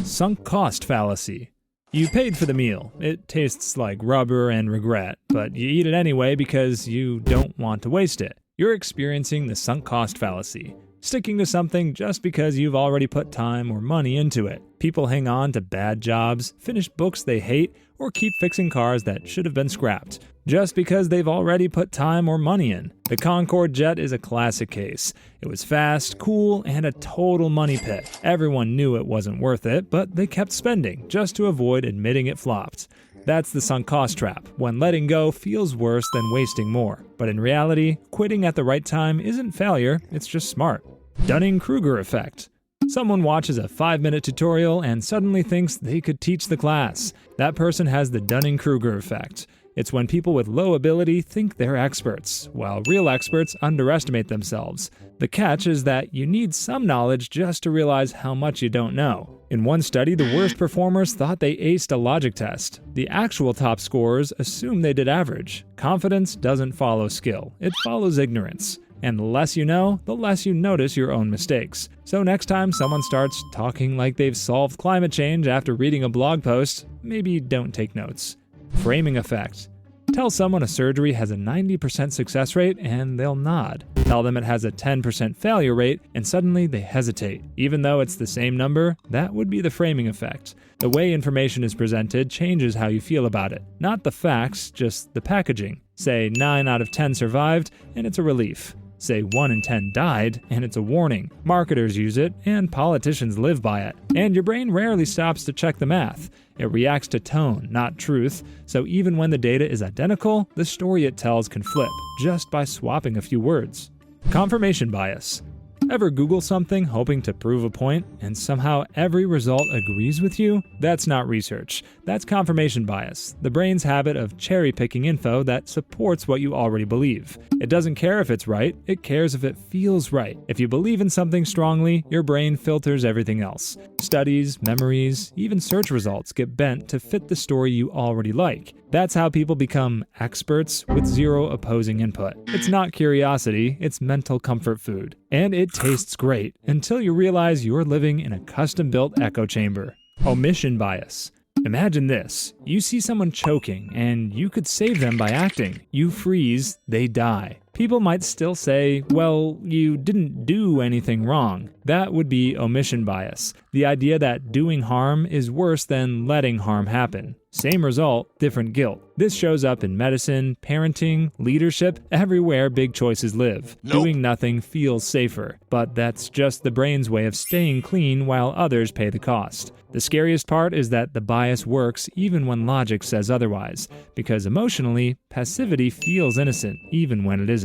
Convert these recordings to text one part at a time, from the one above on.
Sunk cost fallacy. You paid for the meal. It tastes like rubber and regret, but you eat it anyway because you don't want to waste it. You're experiencing the sunk cost fallacy. Sticking to something just because you've already put time or money into it. People hang on to bad jobs, finish books they hate, or keep fixing cars that should have been scrapped, just because they've already put time or money in. The Concorde jet is a classic case. It was fast, cool, and a total money pit. Everyone knew it wasn't worth it, but they kept spending, just to avoid admitting it flopped. That's the sunk cost trap, when letting go feels worse than wasting more. But in reality, quitting at the right time isn't failure, it's just smart. Dunning-Kruger effect. Someone watches a 5-minute tutorial and suddenly thinks they could teach the class. That person has the Dunning-Kruger effect. It's when people with low ability think they're experts, while real experts underestimate themselves. The catch is that you need some knowledge just to realize how much you don't know. In one study, the worst performers thought they aced a logic test. The actual top scorers assume they did average. Confidence doesn't follow skill, it follows ignorance. And the less you know, the less you notice your own mistakes. So next time someone starts talking like they've solved climate change after reading a blog post, maybe don't take notes. Framing effect. Tell someone a surgery has a 90% success rate and they'll nod. Tell them it has a 10% failure rate and suddenly they hesitate. Even though it's the same number, that would be the framing effect. The way information is presented changes how you feel about it. Not the facts, just the packaging. Say 9 out of 10 survived and it's a relief. Say 1 in 10 died, and it's a warning. Marketers use it, and politicians live by it. And your brain rarely stops to check the math. It reacts to tone, not truth, so even when the data is identical, the story it tells can flip, just by swapping a few words. Confirmation bias. Ever Google something hoping to prove a point, and somehow every result agrees with you? That's not research. That's confirmation bias, the brain's habit of cherry-picking info that supports what you already believe. It doesn't care if it's right, it cares if it feels right. If you believe in something strongly, your brain filters everything else. Studies, memories, even search results get bent to fit the story you already like. That's how people become experts with zero opposing input. It's not curiosity, it's mental comfort food. And it tastes great until you realize you're living in a custom-built echo chamber. Omission bias. Imagine this. You see someone choking, and you could save them by acting. You freeze, they die. People might still say, well, you didn't do anything wrong. That would be omission bias, the idea that doing harm is worse than letting harm happen. Same result, different guilt. This shows up in medicine, parenting, leadership, everywhere big choices live. Nope. Doing nothing feels safer, but that's just the brain's way of staying clean while others pay the cost. The scariest part is that the bias works even when logic says otherwise, because emotionally, passivity feels innocent even when it isn't.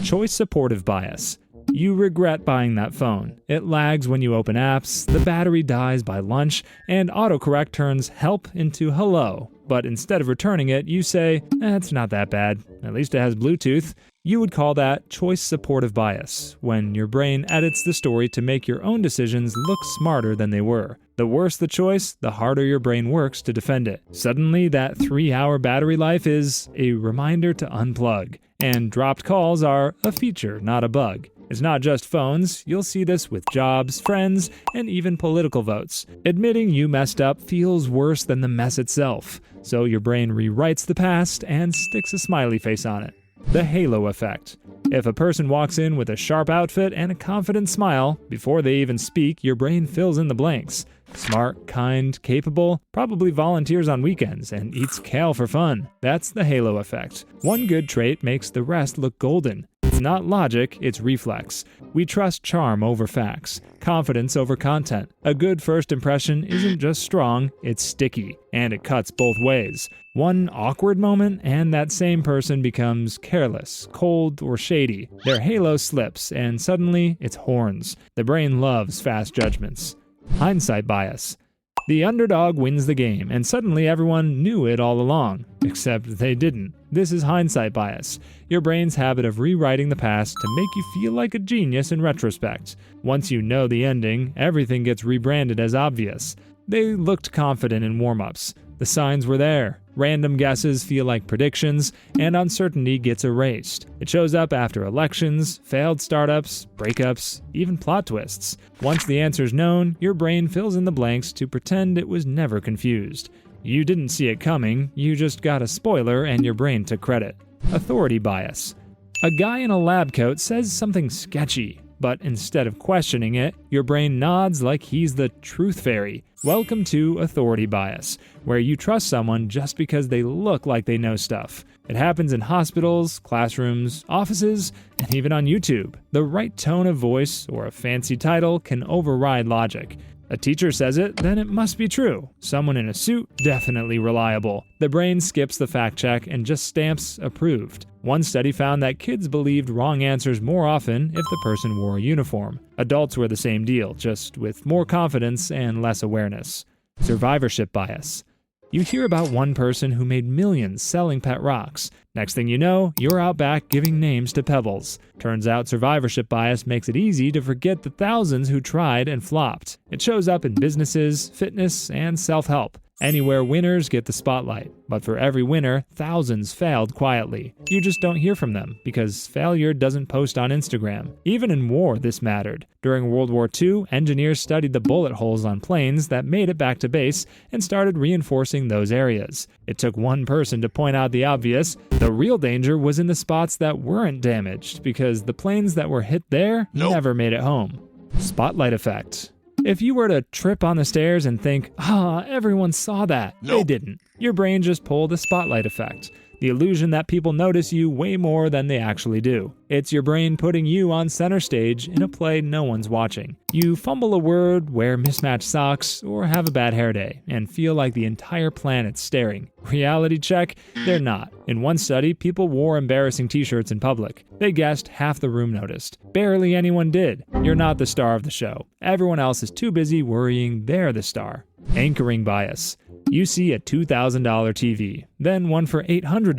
Choice supportive bias. You regret buying that phone. It lags when you open apps, the battery dies by lunch, and autocorrect turns help into hello. But instead of returning it, you say, it's not that bad. At least it has Bluetooth. You would call that choice supportive bias, when your brain edits the story to make your own decisions look smarter than they were. The worse the choice, the harder your brain works to defend it. Suddenly, that 3-hour battery life is a reminder to unplug. And dropped calls are a feature, not a bug. It's not just phones, you'll see this with jobs, friends, and even political votes. Admitting you messed up feels worse than the mess itself, so your brain rewrites the past and sticks a smiley face on it. The halo effect. If a person walks in with a sharp outfit and a confident smile, before they even speak, your brain fills in the blanks. Smart, kind, capable, probably volunteers on weekends and eats kale for fun. That's the halo effect. One good trait makes the rest look golden. It's not logic, it's reflex. We trust charm over facts, confidence over content. A good first impression isn't just strong, it's sticky, and it cuts both ways. One awkward moment, and that same person becomes careless, cold, or shady. Their halo slips, and suddenly it's horns. The brain loves fast judgments. Hindsight bias. The underdog wins the game, and suddenly everyone knew it all along. Except they didn't. This is hindsight bias, your brain's habit of rewriting the past to make you feel like a genius in retrospect. Once you know the ending, everything gets rebranded as obvious. They looked confident in warm-ups, The signs were there. Random guesses feel like predictions, and uncertainty gets erased. It shows up after elections, failed startups, breakups, even plot twists. Once the answer's known, your brain fills in the blanks to pretend it was never confused. You didn't see it coming, you just got a spoiler and your brain took credit. Authority bias. A guy in a lab coat says something sketchy, but instead of questioning it, your brain nods like he's the truth fairy. Welcome to authority bias, where you trust someone just because they look like they know stuff. It happens in hospitals, classrooms, offices, and even on YouTube. The right tone of voice or a fancy title can override logic. A teacher says it, then it must be true. Someone in a suit, definitely reliable. The brain skips the fact check and just stamps approved. One study found that kids believed wrong answers more often if the person wore a uniform. Adults were the same deal, just with more confidence and less awareness. Survivorship bias. You hear about one person who made millions selling pet rocks. Next thing you know, you're out back giving names to pebbles. Turns out survivorship bias makes it easy to forget the thousands who tried and flopped. It shows up in businesses, fitness, and self-help. Anywhere winners get the spotlight, but for every winner, thousands failed quietly. You just don't hear from them because failure doesn't post on Instagram. Even in war, this mattered. During World War II, engineers studied the bullet holes on planes that made it back to base and started reinforcing those areas. It took one person to point out the obvious. The real danger was in the spots that weren't damaged because the planes that were hit there never made it home. Spotlight effect. If you were to trip on the stairs and think, everyone saw that, they didn't. Your brain just pulled the spotlight effect. The illusion that people notice you way more than they actually do. It's your brain putting you on center stage in a play no one's watching. You fumble a word, wear mismatched socks, or have a bad hair day, and feel like the entire planet's staring. Reality check? They're not. In one study, people wore embarrassing t-shirts in public. They guessed half the room noticed. Barely anyone did. You're not the star of the show. Everyone else is too busy worrying they're the star. Anchoring bias. You see a $2,000 TV, then one for $800.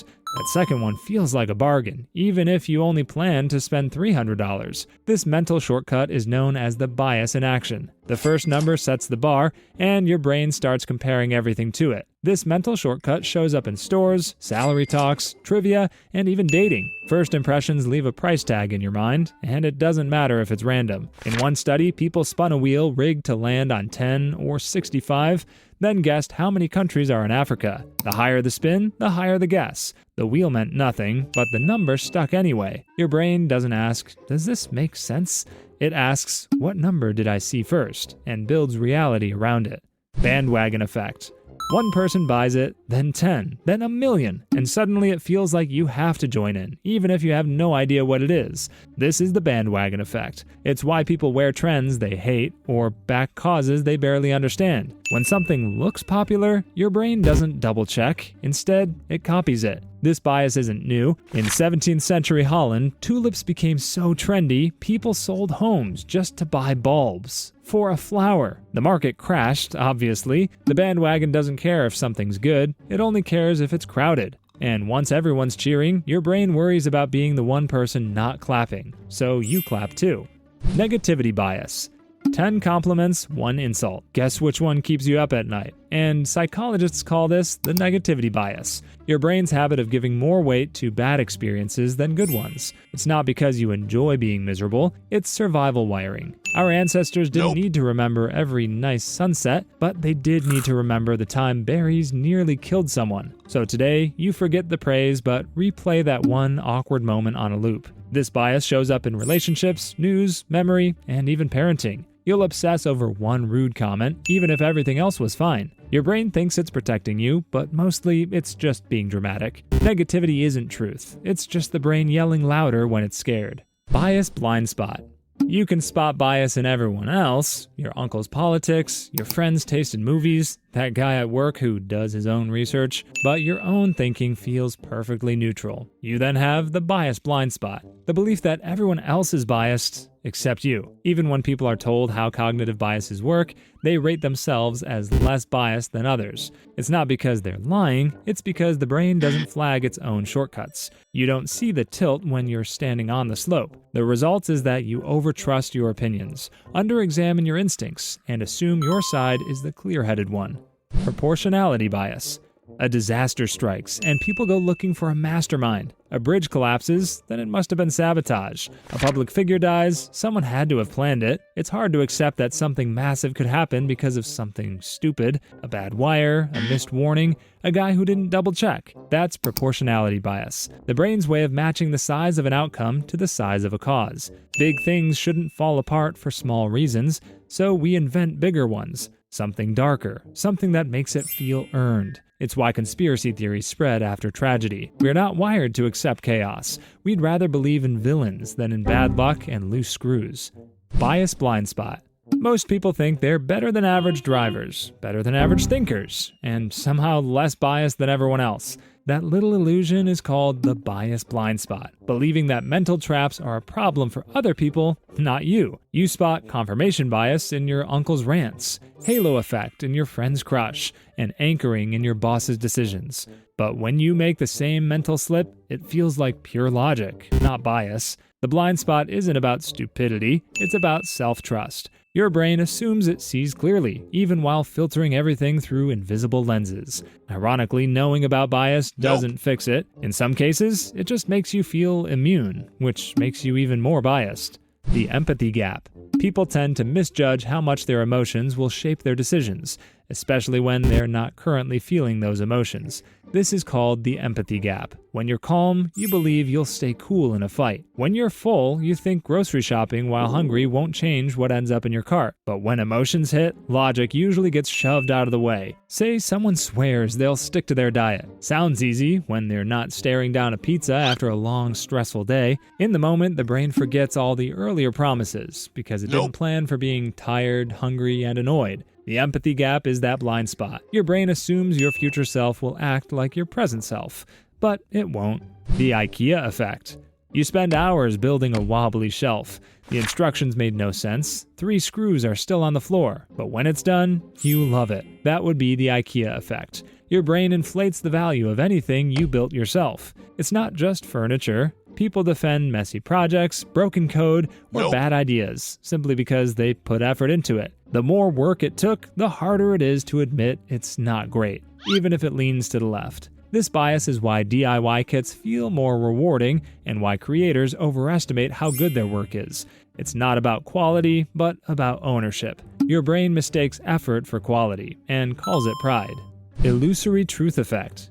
That second one feels like a bargain, even if you only plan to spend $300. This mental shortcut is known as the bias in action. The first number sets the bar, and your brain starts comparing everything to it. This mental shortcut shows up in stores, salary talks, trivia, and even dating. First impressions leave a price tag in your mind, and it doesn't matter if it's random. In one study, people spun a wheel rigged to land on 10 or 65, then guessed how many countries are in Africa. The higher the spin, the higher the guess. The wheel meant nothing, but the number stuck anyway. Your brain doesn't ask, does this make sense? It asks, what number did I see first? And builds reality around it. Bandwagon effect. One person buys it, then 10, then 1,000,000, and suddenly it feels like you have to join in, even if you have no idea what it is. This is the bandwagon effect. It's why people wear trends they hate or back causes they barely understand. When something looks popular, your brain doesn't double check. Instead, it copies it. This bias isn't new. In 17th century Holland, tulips became so trendy, people sold homes just to buy bulbs. For a flower. The market crashed, obviously. The bandwagon doesn't care if something's good, it only cares if it's crowded. And once everyone's cheering, your brain worries about being the one person not clapping, so you clap too. Negativity bias. 10 compliments, 1 insult. Guess which one keeps you up at night? And psychologists call this the negativity bias. Your brain's habit of giving more weight to bad experiences than good ones. It's not because you enjoy being miserable, it's survival wiring. Our ancestors didn't need to remember every nice sunset, but they did need to remember the time berries nearly killed someone. So today, you forget the praise but replay that one awkward moment on a loop. This bias shows up in relationships, news, memory, and even parenting. You'll obsess over one rude comment, even if everything else was fine. Your brain thinks it's protecting you, but mostly it's just being dramatic. Negativity isn't truth. It's just the brain yelling louder when it's scared. Bias blind spot. You can spot bias in everyone else, your uncle's politics, your friend's taste in movies, that guy at work who does his own research, but your own thinking feels perfectly neutral. You then have the bias blind spot, the belief that everyone else is biased except you. Even when people are told how cognitive biases work, they rate themselves as less biased than others. It's not because they're lying, it's because the brain doesn't flag its own shortcuts. You don't see the tilt when you're standing on the slope. The result is that you overtrust your opinions, under-examine your instincts, and assume your side is the clear-headed one. Proportionality bias. A disaster strikes, and people go looking for a mastermind. A bridge collapses, then it must have been sabotage. A public figure dies, someone had to have planned it. It's hard to accept that something massive could happen because of something stupid. A bad wire, a missed warning, a guy who didn't double check. That's proportionality bias, the brain's way of matching the size of an outcome to the size of a cause. Big things shouldn't fall apart for small reasons, so we invent bigger ones. Something darker, something that makes it feel earned. It's why conspiracy theories spread after tragedy. We're not wired to accept chaos. We'd rather believe in villains than in bad luck and loose screws. Bias blind spot. Most people think they're better than average drivers, better than average thinkers, and somehow less biased than everyone else. That little illusion is called the bias blind spot, believing that mental traps are a problem for other people, not you. You spot confirmation bias in your uncle's rants, halo effect in your friend's crush, and anchoring in your boss's decisions. But when you make the same mental slip, it feels like pure logic, not bias. The blind spot isn't about stupidity, it's about self-trust. Your brain assumes it sees clearly, even while filtering everything through invisible lenses. Ironically, knowing about bias doesn't fix it. In some cases, it just makes you feel immune, which makes you even more biased. The empathy gap. People tend to misjudge how much their emotions will shape their decisions, especially when they're not currently feeling those emotions. This is called the empathy gap. When you're calm, you believe you'll stay cool in a fight. When you're full, you think grocery shopping while hungry won't change what ends up in your cart. But when emotions hit, logic usually gets shoved out of the way. Say someone swears they'll stick to their diet. Sounds easy when they're not staring down a pizza after a long, stressful day. In the moment, the brain forgets all the earlier promises because it didn't plan for being tired, hungry, and annoyed. The empathy gap is that blind spot. Your brain assumes your future self will act like your present self, but it won't. The IKEA effect. You spend hours building a wobbly shelf. The instructions made no sense. 3 screws are still on the floor, but when it's done, you love it. That would be the IKEA effect. Your brain inflates the value of anything you built yourself. It's not just furniture. People defend messy projects, broken code, or bad ideas simply because they put effort into it. The more work it took, the harder it is to admit it's not great, even if it leans to the left. This bias is why DIY kits feel more rewarding and why creators overestimate how good their work is. It's not about quality, but about ownership. Your brain mistakes effort for quality and calls it pride. Illusory truth effect.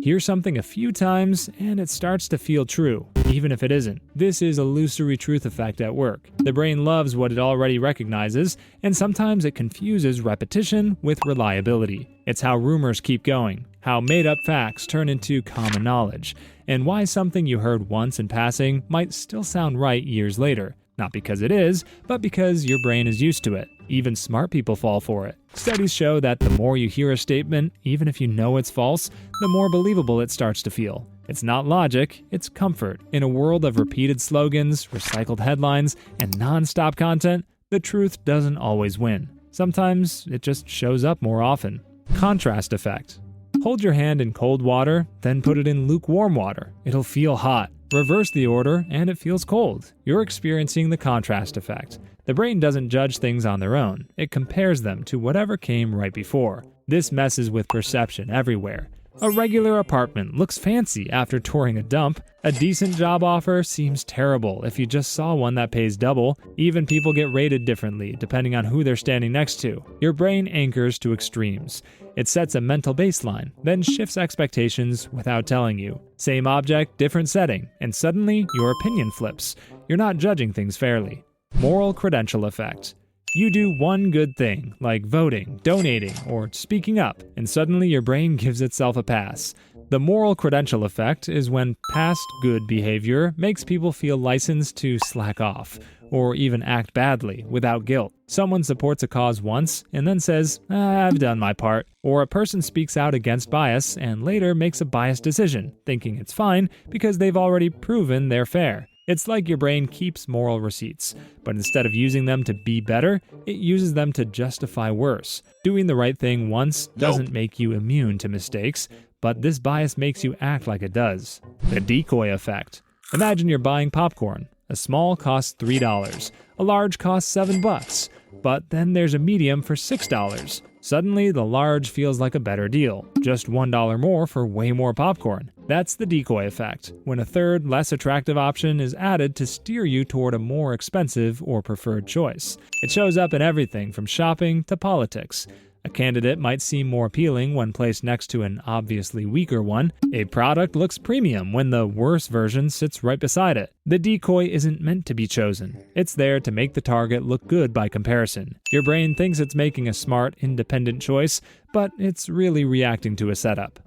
Hear something a few times and it starts to feel true, even if it isn't. This is illusory truth effect at work. The brain loves what it already recognizes, and sometimes it confuses repetition with reliability. It's how rumors keep going, how made-up facts turn into common knowledge, and why something you heard once in passing might still sound right years later. Not because it is, but because your brain is used to it. Even smart people fall for it. Studies show that the more you hear a statement, even if you know it's false, the more believable it starts to feel. It's not logic, it's comfort. In a world of repeated slogans, recycled headlines, and non-stop content, the truth doesn't always win. Sometimes it just shows up more often. Contrast effect. Hold your hand in cold water, then put it in lukewarm water. It'll feel hot. Reverse the order, and it feels cold. You're experiencing the contrast effect. The brain doesn't judge things on their own. It compares them to whatever came right before. This messes with perception everywhere. A regular apartment looks fancy after touring a dump. A decent job offer seems terrible if you just saw one that pays double. Even people get rated differently depending on who they're standing next to. Your brain anchors to extremes. It sets a mental baseline, then shifts expectations without telling you. Same object, different setting, and suddenly your opinion flips. You're not judging things fairly. Moral credential effect. You do one good thing, like voting, donating, or speaking up, and suddenly your brain gives itself a pass. The moral credential effect is when past good behavior makes people feel licensed to slack off, or even act badly without guilt. Someone supports a cause once and then says, I've done my part. Or a person speaks out against bias and later makes a biased decision, thinking it's fine because they've already proven they're fair. It's like your brain keeps moral receipts, but instead of using them to be better, it uses them to justify worse. Doing the right thing once doesn't make you immune to mistakes, but this bias makes you act like it does. The decoy effect. Imagine you're buying popcorn. A small costs $3, a large costs $7, but then there's a medium for $6. Suddenly, the large feels like a better deal, just $1 more for way more popcorn. That's the decoy effect, when a third, less attractive option is added to steer you toward a more expensive or preferred choice. It shows up in everything from shopping to politics. A candidate might seem more appealing when placed next to an obviously weaker one. A product looks premium when the worse version sits right beside it. The decoy isn't meant to be chosen. It's there to make the target look good by comparison. Your brain thinks it's making a smart, independent choice, but it's really reacting to a setup.